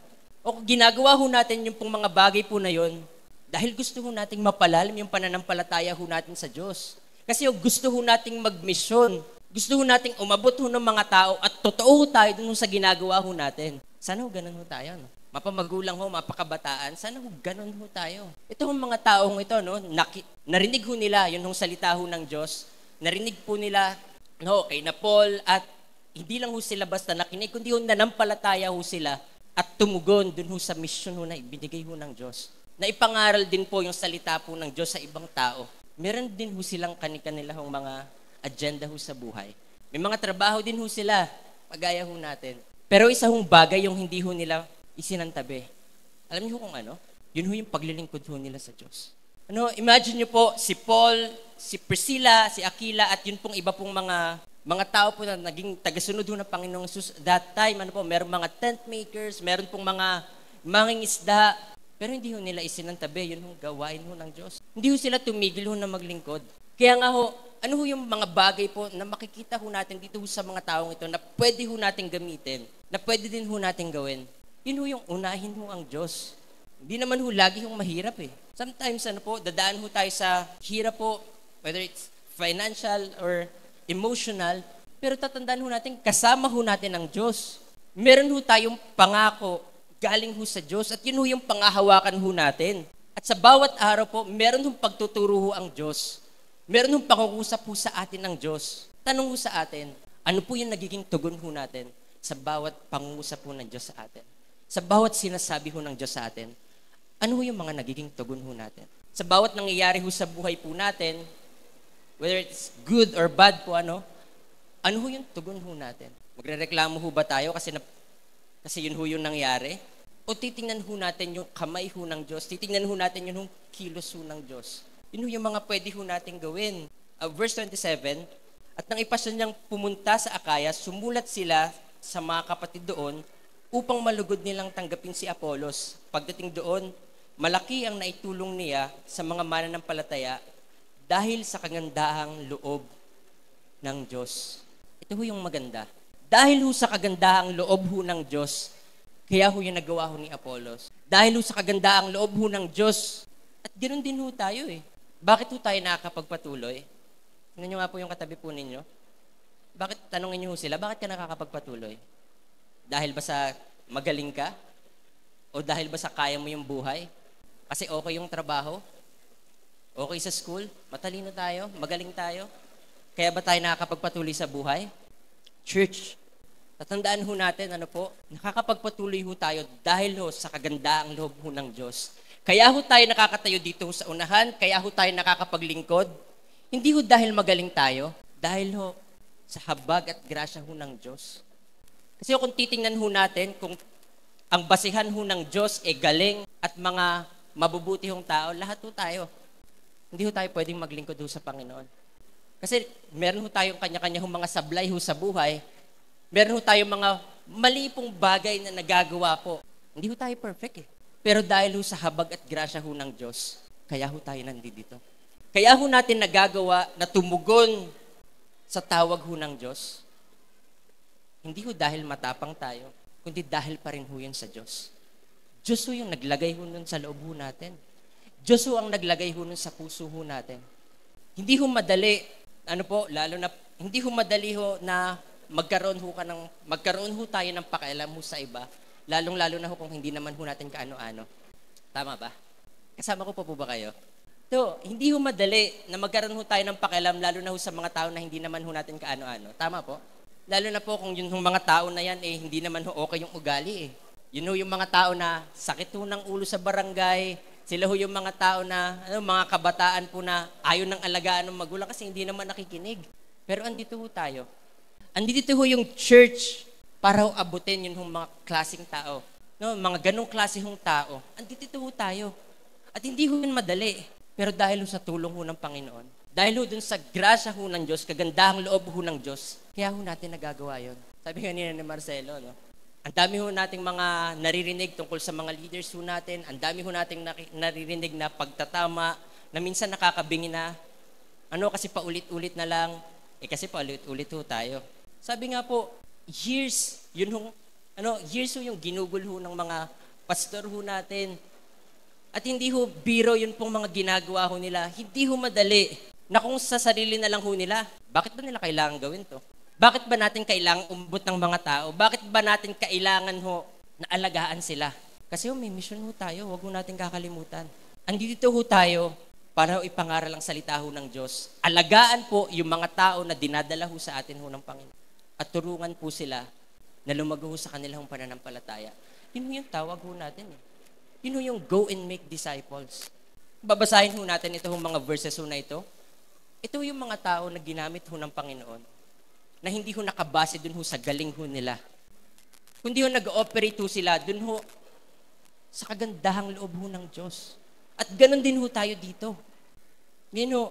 O ginagawa ho natin yung pong mga bagay po na yon dahil gusto ho nating mapalalim yung pananampalataya ho natin sa Diyos. Kasi gusto ho nating magmisyon. Gusto ho nating umabot ho ng mga tao at totoo ho tayo dun sa ginagawa ho natin. Sana ho ganun ho tayo, no? Mapamagulang ho, mapakabataan, sana ho ganun ho tayo. Ito hong mga taong ito, no, narinig ho nila yung salita ho ng Diyos. Narinig po nila, no, kay na Paul at hindi lang ho sila basta nakinig, kundi ho nanampalataya ho sila at tumugon dun ho sa mission ho na ibinigay ho ng Diyos. Na ipangaral din po yung salita po ng Diyos sa ibang tao. Meron din ho silang kanikanila hong mga agenda ho sa buhay. May mga trabaho din ho sila, pagaya ho natin. Pero isa hong bagay yung hindi ho nila isinantabi. Alam niyo kung ano? Yun ho yung paglilingkod ho nila sa Diyos. Ano, imagine niyo po si Paul, si Priscilla, si Aquila at yun pong iba pong mga tao po na naging tagasunod ho ng Panginoong Jesus. That time, ano po, meron mga tent makers, meron pong mga mangingisda, pero hindi ho nila isinantabi, yun hong gawain ho ng Diyos. Hindi ho sila tumigil ho na maglingkod. Kaya nga ho, ano ho yung mga bagay po na makikita ho natin dito ho sa mga taong ito na pwede ho natin gamitin, na pwede din ho natin gawin. Yun ho yung unahin ho ang Diyos. Hindi naman ho lagi hong mahirap eh. Sometimes ano po, dadaan ho tayo sa hirap po, whether it's financial or emotional, pero tatandaan ho natin, kasama ho natin ang Diyos. Meron ho tayong pangako galing ho sa Diyos at yun ho yung pangahawakan ho natin. At sa bawat araw po, meron hong pagtuturo ho ang Diyos. Meron hong pangukusap ho sa atin ng Diyos. Tanong ho sa atin, ano po yung nagiging tugon ho natin sa bawat pangungusap ho ng Diyos sa atin? Sa bawat sinasabi ho ng Diyos sa atin, ano ho yung mga nagiging tugon ho natin? Sa bawat nangyayari ho sa buhay po natin, whether it's good or bad po, ano ho yung tugon ho natin? Magrereklamo ho ba tayo kasi yun ho yung nangyari? O titingnan ho natin yung kamay ho ng Diyos? Titingnan ho natin yung kilos ho ng Diyos? Yun ho yung mga pwede ho natin gawin. Verse 27, at nang ipasya niyang pumunta sa Akaya, sumulat sila sa mga kapatid doon upang malugod nilang tanggapin si Apolos. Pagdating doon, malaki ang naitulong niya sa mga mananampalataya dahil sa kagandahang loob ng Diyos. Ito ho yung maganda. Dahil ho sa kagandahang loob ho ng Diyos, kaya ho yung nagawa ho ni Apolos. Dahil ho sa kagandahang loob ho ng Diyos, at ganoon din ho tayo eh. Bakit ho tayo nakakapagpatuloy? Tingnan nyo nga po yung katabi po ninyo. Tanongin nyo ho sila, bakit ka nakakapagpatuloy? Dahil ba sa magaling ka? O dahil ba sa kaya mo yung buhay? Kasi okay yung trabaho? Okay sa school? Matalino tayo? Magaling tayo? Kaya ba tayo nakakapagpatuloy sa buhay? Church, tatandaan ho natin, nakakapagpatuloy ho tayo dahil ho sa kagandaang loob ho ng Diyos. Kaya ho tayo nakakatayo dito ho sa unahan, kaya ho tayo nakakapaglingkod. Hindi ho dahil magaling tayo, dahil ho sa habag at grasya ho ng Diyos. Kasi kung titingnan ho natin, kung ang basihan ho ng Diyos galing at mga mabubuti hong tao, lahat ho tayo. Hindi ho tayo pwedeng maglingkod ho sa Panginoon. Kasi meron ho tayong kanya-kanya hong mga sablay ho sa buhay. Meron ho tayong mga mali pong bagay na nagagawa po. Hindi ho tayo perfect eh. Pero dahil ho sa habag at grasya ho ng Diyos, kaya ho tayo nandito. Kaya ho natin nagagawa na tumugon sa tawag ho ng Diyos. Hindi ho dahil matapang tayo, kundi dahil pa rin ho yun sa Diyos. Diyos ho yung naglagay ho nun sa loob ho natin. Diyos ho ang naglagay ho nun sa puso ho natin. Hindi ho madali, hindi ho madali ho na magkaroon ho tayo ng pakialam ho sa iba, lalong-lalo na ho kung hindi naman ho natin kaano-ano. Tama ba? Kasama ko po ba kayo? So, hindi ho madali na magkaroon ho tayo ng pakialam, lalo na ho sa mga tao na hindi naman ho natin kaano-ano. Tama po? Lalo na po kung yung mga tao na yan, hindi naman ho okay yung ugali eh. Yun ho yung mga tao na sakit ho ng ulo sa barangay, sila ho yung mga tao na, mga kabataan po na ayaw ng alagaan ng magulang kasi hindi naman nakikinig. Pero andito ho tayo. Andito ho yung church para ho abutin yung mga klaseng tao. Mga ganong klase hong tao. Andito ho tayo. At hindi ho yun madali. Pero dahil ho sa tulong ho ng Panginoon, dahil ho dun sa grasya ho ng Diyos, kagandahang loob ho ng Diyos, kaya ho natin nagagawa yun. Sabi kanina ni Marcelo, ang dami ho nating mga naririnig tungkol sa mga leaders ho natin, ang dami ho nating naririnig na pagtatama, na minsan nakakabingi na, Ano kasi paulit-ulit na lang, kasi paulit-ulit ho tayo. Sabi nga po, years, years ho yung ginugol ho ng mga pastor ho natin. At hindi ho biro yun pong mga ginagawa ho nila. Hindi ho madali na kung sa sarili na lang ho nila, bakit ba nila kailangan gawin to? Bakit ba natin kailangan umbot ng mga tao? Bakit ba natin kailangan ho na alagaan sila? Kasi may mission ho tayo, huwag ho natin kakalimutan. Andito ho tayo para ho ipangaral ang salita ho ng Diyos. Alagaan po yung mga tao na dinadala ho sa atin ho ng Panginoon. At turungan po sila na lumago ho sa kanilang pananampalataya. Yun ho yung tawag ho natin eh. Yun ho yung go and make disciples. Babasahin ho natin ito ho mga verses ho na ito. Ito yung mga tao na ginamit ho ng Panginoon na hindi ho nakabase dun ho sa galing ho nila. Kundi ho nag-ooperate ho sila dun ho sa kagandahang loob ho ng Diyos. At ganun din ho tayo dito. Yun ho,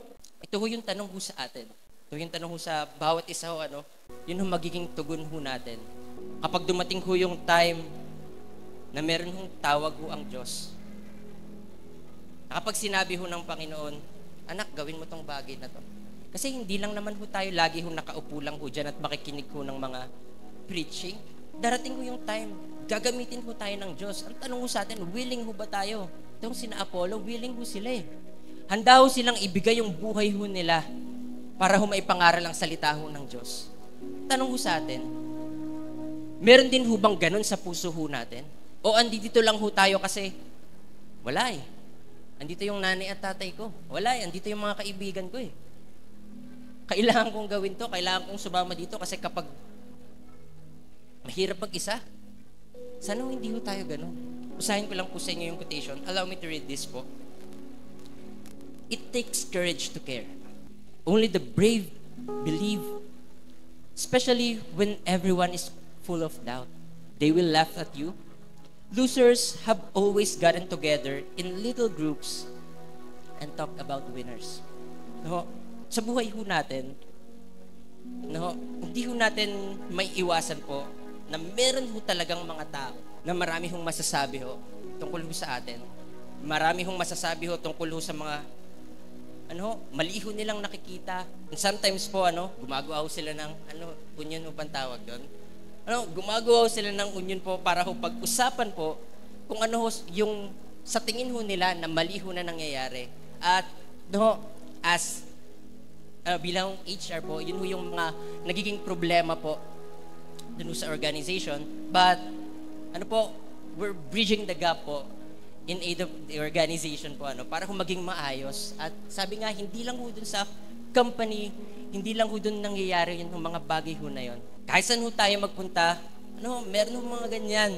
ito ho yung tanong ho sa atin. Ito yung tanong ho sa bawat isa ho, yun ho magiging tugon ho natin. Kapag dumating ho yung time na meron hong tawag ho ang Diyos. Kapag sinabi ho ng Panginoon, anak, gawin mo tong bagay na to. Kasi hindi lang naman ho tayo lagi ho nakaupo lang ho dyan at makikinig ho ng mga preaching. Darating ho yung time, gagamitin ho tayo ng Diyos. Ang tanong ho sa atin, willing ho ba tayo? Itong sina Apollo, willing ho sila eh. Handa ho silang ibigay yung buhay ho nila para ho maipangaral ang salita ho ng Diyos. Tanong ho sa atin, meron din ho bang ganun sa puso ho natin? O andito lang ho tayo kasi wala eh. Andito yung nanay at tatay ko. Wala eh. Andito yung mga kaibigan ko eh. Kailangan kong gawin to. Kailangan kong sumama dito kasi kapag mahirap mag-isa. Sana hindi ho tayo ganun. Usahin ko lang po sa inyo yung quotation. Allow me to read this po. It takes courage to care. Only the brave believe, especially when everyone is full of doubt. They will laugh at you. Losers have always gotten together in little groups and talked about winners. No, sa buhay ho natin, hindi ho natin may iwasan po na meron ho talagang mga tao na marami hong masasabi ho tungkol ho sa atin. Marami hong masasabi ho tungkol ho sa mga mali ho nilang nakikita. And sometimes po, gumagawa ho sila ng, union ho pang tawag doon. Gumagawa ho sila ng union po para ho pag-usapan po kung ano ho yung sa tingin ho nila na mali ho na nangyayari. At bilang HR po, yun ho yung mga nagiging problema po dun sa organization. But, we're bridging the gap po in aid of the organization po, para ho maging maayos. At sabi nga, hindi lang ho dun sa company, hindi lang ho dun nangyayari yung mga bagay ho na yun. Kahit saan ho tayo magpunta, meron ho mga ganyan.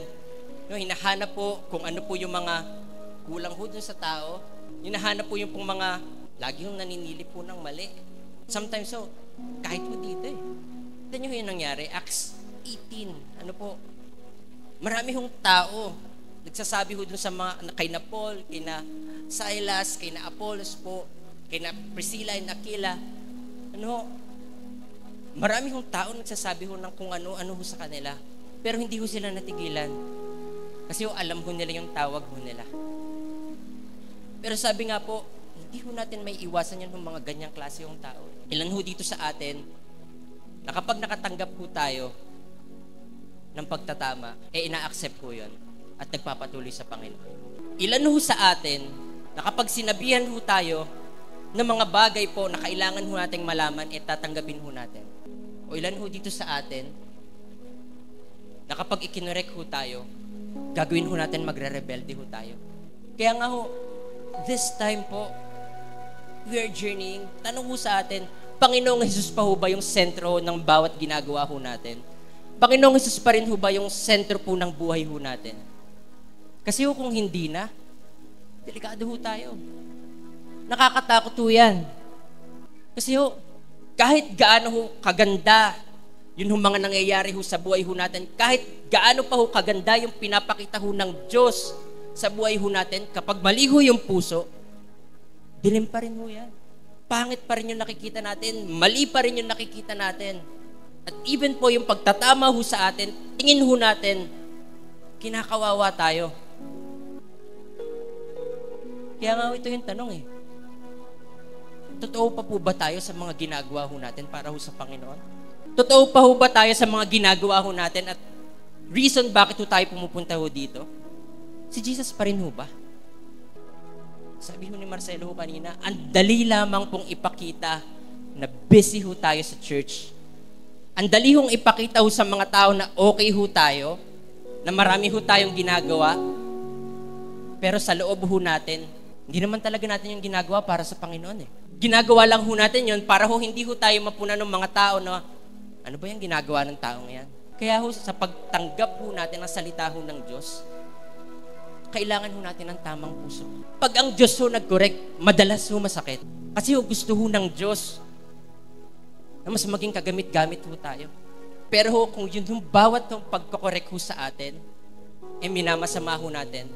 Hinahanap po kung ano po yung mga kulang ho dun sa tao. Hinahanap po yung pong mga lagi hong naninili po ng mali. Sometimes kahit po dito eh. Ito nyo yung nangyari, Acts 18, marami hong tao, nagsasabi ho dun sa mga, kay na Paul, kay na Silas, kay na Apollos po, kay na Priscilla and Aquila, marami hong tao nagsasabi ho ng kung ano-ano ho sa kanila. Pero hindi ho sila natigilan. Kasi alam ho nila yung tawag ho nila. Pero sabi nga po, hindi ho natin may iwasan yan ng mga ganyang klase yung tao. Ilan ho dito sa atin, na kapag nakatanggap ho tayo ng pagtatama, ina-accept ho yun at nagpapatuloy sa Panginoon. Ilan ho sa atin, na kapag sinabihan ho tayo ng mga bagay po na kailangan ho nating malaman, tatanggapin ho natin. O ilan ho dito sa atin, na kapag ikinorek ho tayo, gagawin ho natin magre-rebelde ho tayo. Kaya nga ho, this time po, we are journeying, tanong ho sa atin, Panginoong Jesus pa ho ba yung sentro ng bawat ginagawa ho natin? Panginoong Jesus pa rin ho ba yung sentro po ng buhay ho natin? Kasi ho kung hindi na, delikado ho tayo. Nakakatakot ho yan. Kasi ho, kahit gaano ho kaganda, yun ho mga nangyayari ho sa buhay ho natin, kahit gaano pa ho kaganda yung pinapakita ho ng Diyos sa buhay ho natin, kapag mali ho yung puso, dilim pa rin ho yan. Pangit pa rin yung nakikita natin, mali pa rin yung nakikita natin. At even po yung pagtatama ho sa atin, tingin ho natin, kinakawawa tayo. Kaya nga ito yung tanong eh. totoo pa po ba tayo sa mga ginagawa ho natin para ho sa Panginoon? Totoo pa ho ba tayo sa mga ginagawa ho natin at reason bakit ho tayo pumupunta ho dito? Si Jesus pa rin ho ba? Sabi ho ni Marcelo ho kanina, ang dali lamang pong ipakita na busy ho tayo sa church. Ang dali hong ipakita ho sa mga tao na okay ho tayo, na marami ho tayong ginagawa, pero sa loob ho natin, hindi naman talaga natin yung ginagawa para sa Panginoon eh. Ginagawa lang ho natin yun para ho hindi ho tayo mapunan ng mga tao na ano ba yung ginagawa ng taong yan? Kaya ho sa pagtanggap ho natin ng salita ho ng Diyos, kailangan ho natin ng tamang puso. Pag ang Diyos ho nag-correct, madalas ho masakit. Kasi ho gusto ho ng Diyos na mas maging kagamit-gamit ho tayo. Pero ho, kung yun ho, bawat ho pagkakorek ho sa atin, minamasama ho natin,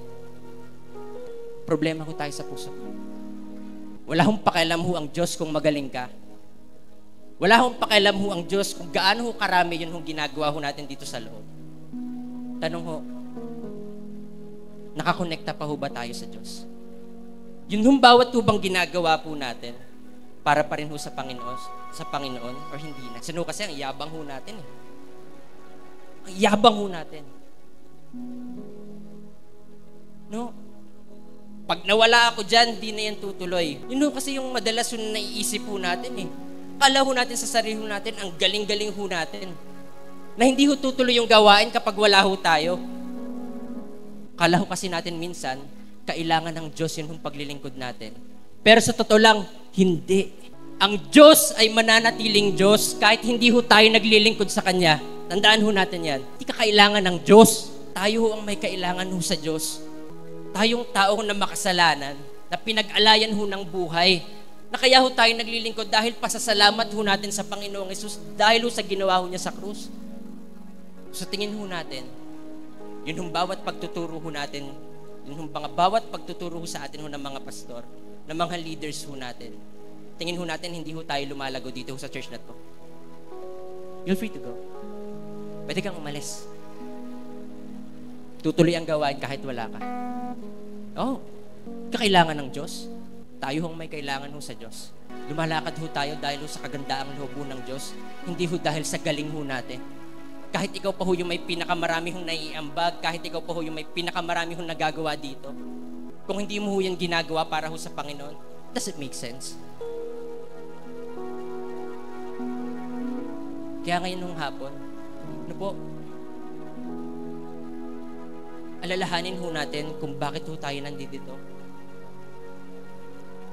problema ho tayo sa puso. Wala hong pakialam ho ang Diyos kung magaling ka. Wala hong pakialam ho ang Diyos kung gaano ho karami yun hong ginagawa ho natin dito sa loob. Tanong ho, nakakonekta pa ho ba tayo sa Diyos? Yun hong bawat ho bang ginagawa po natin para pa rin ho sa Panginoon or hindi na? Sino kasi ang yabang ho natin eh. Ang yabang ho natin. No? Pag nawala ako dyan, di na yan tutuloy. Yun ho kasi yung madalas yung naiisip ho natin eh. Kala ho natin sa sarili ho natin, ang galing-galing ho natin. Na hindi ho tutuloy yung gawain kapag wala ho tayo. Kala ho kasi natin minsan, kailangan ng Diyos yun hong paglilingkod natin. Pero sa totoo lang, hindi. Ang Diyos ay mananatiling Diyos kahit hindi ho tayo naglilingkod sa Kanya. Tandaan ho natin yan. Hindi ka kailangan ng Diyos. Tayo ho ang may kailangan ho sa Diyos. Tayong taong na makasalanan, na pinag-alayan ho ng buhay, na kaya ho tayo naglilingkod dahil pasasalamat ho natin sa Panginoong Hesus dahil ho sa ginawa ho niya sa krus. So tingin ho natin, yun hong bawat pagtuturo ho natin, yun hong bawat pagtuturo ho sa atin ho ng mga pastor, ng mga leaders ho natin, tingin ho natin hindi ho tayo lumalago dito ho sa church na to. You're free to go. Pwede kang umalis. Tutuloy ang gawain kahit wala ka. Oh, kakailangan ng Diyos. Tayo hong may kailangan ho sa Diyos. Lumalakad ho tayo dahil ho sa kagandaang loob ho ng Diyos, hindi ho dahil sa galing ho natin. Kahit ikaw pa ho yung may pinakamarami hong naiambag, kahit ikaw pa ho yung may pinakamarami hong nagagawa dito, kung hindi mo ho yan ginagawa para ho sa Panginoon, does it make sense? Kaya ngayon nung hapon, ano po, alalahanin ho natin kung bakit ho tayo nandito.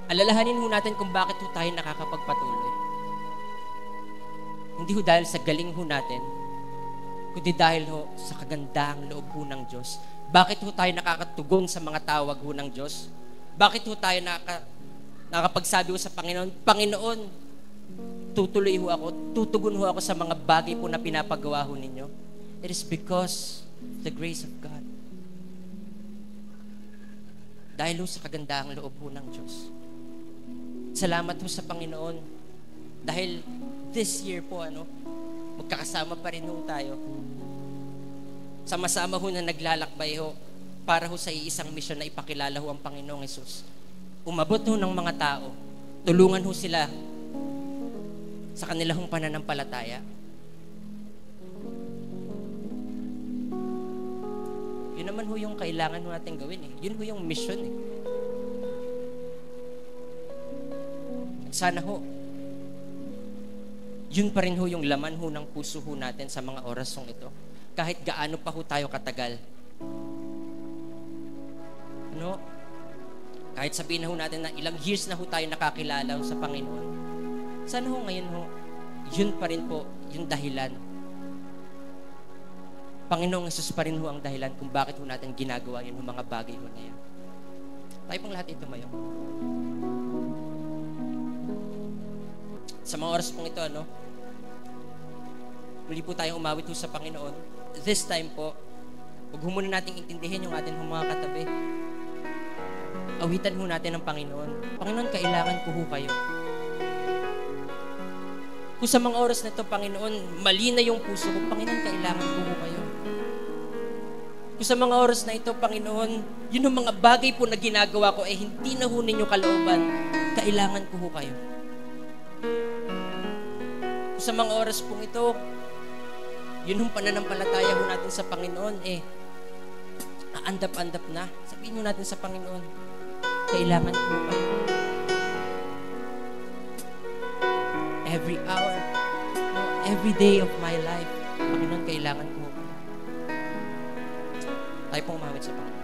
Alalahanin ho natin kung bakit ho tayo nakakapagpatuloy. Hindi ho dahil sa galing ho natin, kundi dahil ho sa kagandaang loob ho ng Diyos. Bakit ho tayo nakakatugon sa mga tawag ho ng Diyos? Bakit ho tayo nakapagsabi ho sa Panginoon, Panginoon, tutuloy ho ako, tutugon ho ako sa mga bagay po na pinapagawa ho ninyo. It is because the grace of God. Dahil ho sa kagandaang loob ho ng Diyos. Salamat ho sa Panginoon. Dahil this year po, magkakasama pa rin ho tayo. Sama-sama ho na naglalakbay ho para ho sa iisang misyon na ipakilala ho ang Panginoong Hesus. Umabot ho ng mga tao. Tulungan ho sila sa kanilang pananampalataya. Yun naman ho yung kailangan ho natin gawin eh. Yun ho yung mission eh. Sana ho, yun pa rin ho yung laman ho ng puso ho natin sa mga orasong ito. Kahit gaano pa ho tayo katagal. Kahit sabihin na ho natin na ilang years na ho tayo nakakilala ho sa Panginoon. Sana ho ngayon ho, yun pa rin po yung dahilan. Panginoong Hesus pa rin ho ang dahilan kung bakit ho natin ginagawa yun, mga bagay ho na yan. Tayo pong lahat ito mayo. Sa mga oras pong ito, muli po tayong umawit ho sa Panginoon. This time po, huwag ho muna nating intindihin yung atin mga katabi. Awitan ho natin ang Panginoon. Panginoon, kailangan ko ho kayo. Kung sa mga oras na ito, Panginoon, mali na yung puso ko, Panginoon, kailangan ko ho kayo. Kung sa mga oras na ito, Panginoon, yun ang mga bagay po na ginagawa ko, hindi na ho ninyo kalooban, kailangan ko ho kayo. Sa mga oras pong ito, yun yung pananampalataya ho natin sa Panginoon, aandap-andap na. Sabihin ho natin sa Panginoon, kailangan ko kayo. Every hour, no, every day of my life, Panginoon, kailangan ko kayo. Tayo pong umawit sa Panginoon.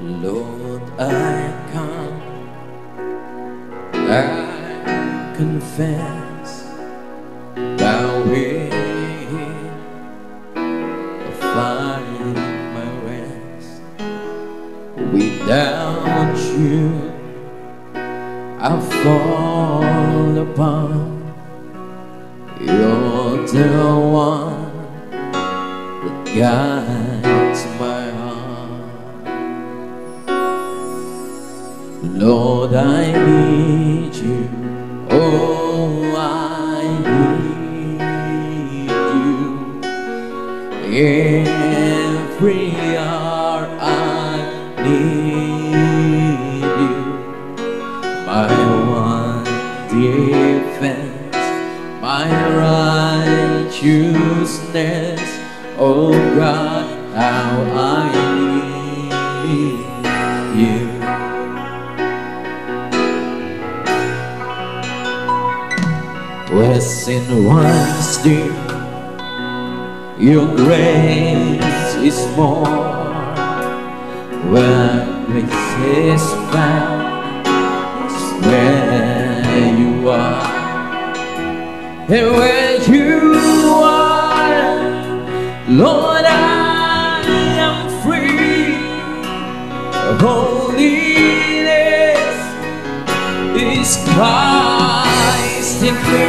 Lord, I come, I confess, bowing, find my rest. Without you, I fall apart. You're the one that guides my heart. Lord, I need you. Oh, I need you. Every hour I need you. My one defense, my righteousness. Oh God, how I need you. Where sin runs deep, your grace is more. Where grace is found is where you are. And where you are, Lord, I am free. Holiness is Christ in me.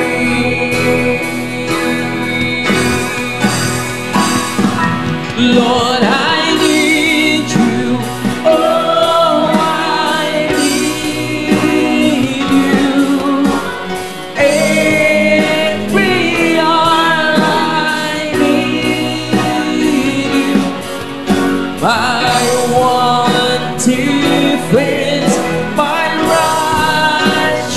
Lord, I need you. Oh, I need you. Every hour I need you. My one defense, my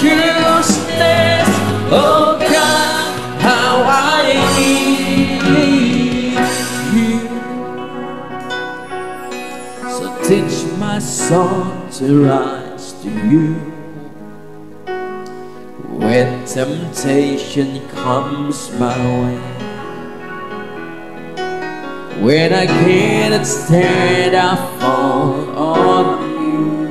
righteousness. Oh God, how I need you. So teach my soul to rise to you. When temptation comes my way, when I cannot stand, I fall on you.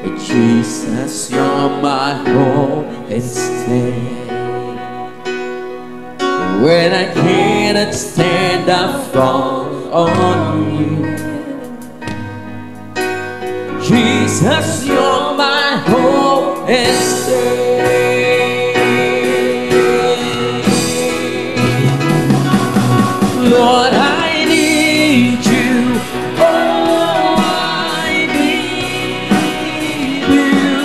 But Jesus, you're my hope and stay. When I cannot stand, I fall on you. Jesus, you're my hope and stay. Lord, I need you. Oh, I need you.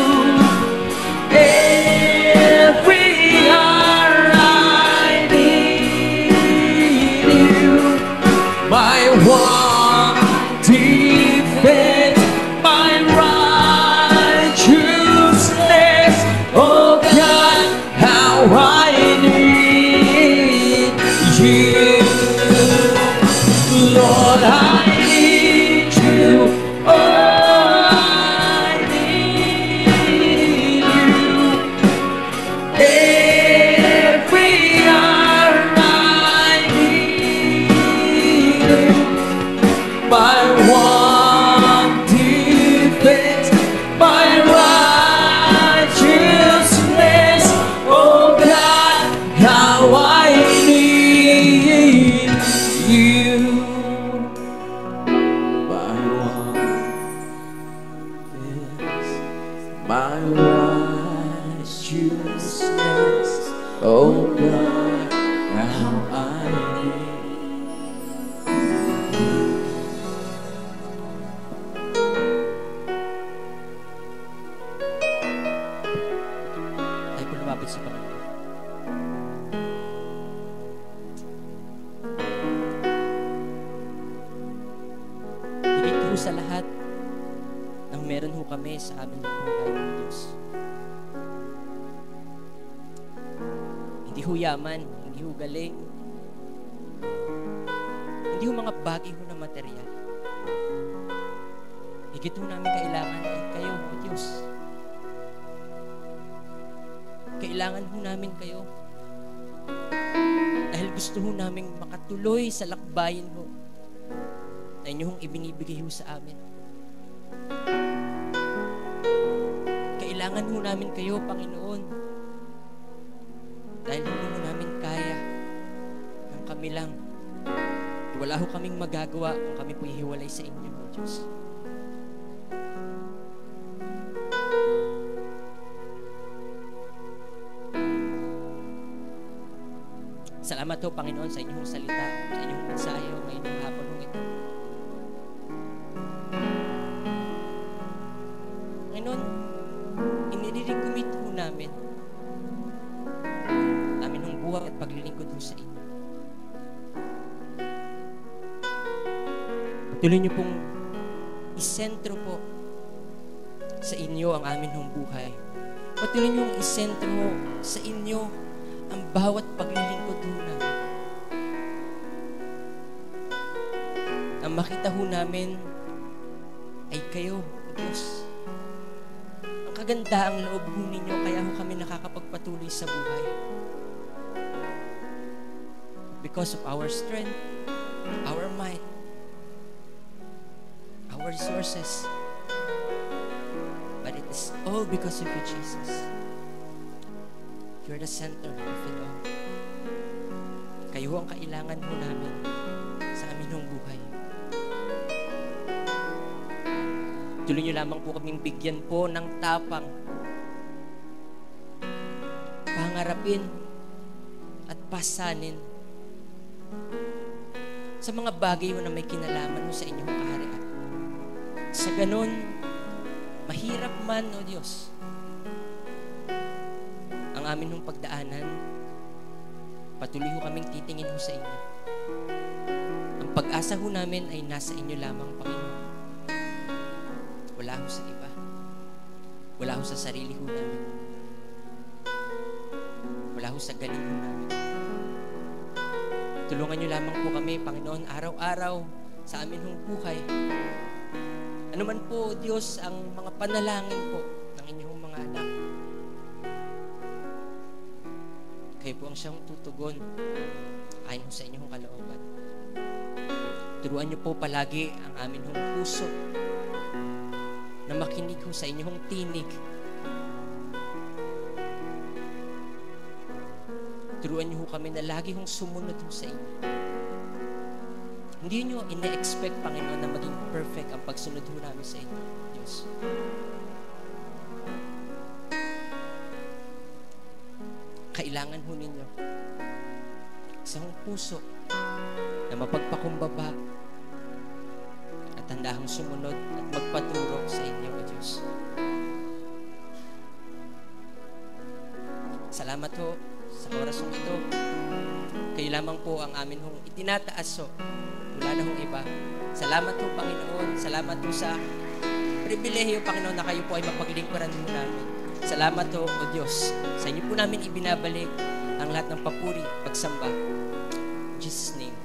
Every hour I need you. My one defense, my righteousness. Oh God, how I need you. Lord, I need you. Oh, I need you. Every hour I need you. My one defense, my righteousness. Oh God, how I need you. My one defense, my righteousness. Oh God, how I need. Tayo po lumapit sa Panginoon. sa lahat ng meron ho kami sa aming buhay, O Diyos. Hindi ho yaman, hindi ho galing, hindi ho mga bagay ho na material. Higit ho namin kailangan ay kayo, O Diyos. Kailangan ho namin kayo. Dahil gusto ho namin makatuloy sa lakbayin ho na inyong ibinibigay ho sa amin. Kailangan ho namin kayo, Panginoon. Dahil hindi ho namin kaya ng kami lang. Wala ho kaming magagawa kung kami po ihiwalay sa inyo, O Diyos. Salamat ho, Panginoon, sa inyong salita, sa inyong mensahe ngayong hapon ito. Panginoon, inirirecommit ho namin hong buhay at paglilingkod ho sa inyo. Patuloy niyo pong isentro po sa inyo ang amin hong buhay. Patuloy niyo pong isentro ho sa inyo ang bawat paglilingkod ho namin. Ang makita ho namin ay kayo, Diyos. Ang kaganda ang loob ho ninyo, kaya ho kami nakakapagpatuloy sa buhay. Because of our strength, our might, our resources. But it is all because of you, Jesus. You're the center of it all. Kayo ang kailangan mo namin sa amin ng buhay. Tuloy niyo lamang po kaming bigyan po ng tapang, pangarapin at pasanin sa mga bagay na may kinalaman mo sa inyong kaharian. Sa ganun, mahirap man, O Diyos, ang amin ng pagdaanan, patuloy ho kaming titingin ho sa inyo. Ang pag-asa ho namin ay nasa inyo lamang, Panginoon. Wala ho sa iba. Wala ho sa sarili ho namin. Wala ho sa galing ho namin. Tulungan niyo lamang po kami, Panginoon, araw-araw sa amin hong buhay. Ano man po, Diyos, ang mga panalangin po ng inyong mga anak. Kayo po ang siyang tutugon ayon sa inyong kalooban. Turuan niyo po palagi ang amin hong puso na makinig ho sa inyong tinig. Turuan niyo ho kami na lagi hong sumunod ho sa inyo. Hindi niyo ine-expect, Panginoon, na maging perfect ang pagsunod ho namin sa inyo, Diyos. Kailangan ho ninyo isang puso na mapagpakumbaba at handahang sumunod at magpaturo sa inyo, O Diyos. Salamat ho sa orasong ito. Kayo lamang po ang amin hong itinataas ho. Wala na hong iba. Salamat ho, Panginoon. Salamat ho sa pribilehiyo, Panginoon, na kayo po ay mapaglingkuran ho namin. Salamat ho, O Diyos. Sa inyo po namin ibinabalik ang lahat ng papuri, pagsamba. In Jesus' name.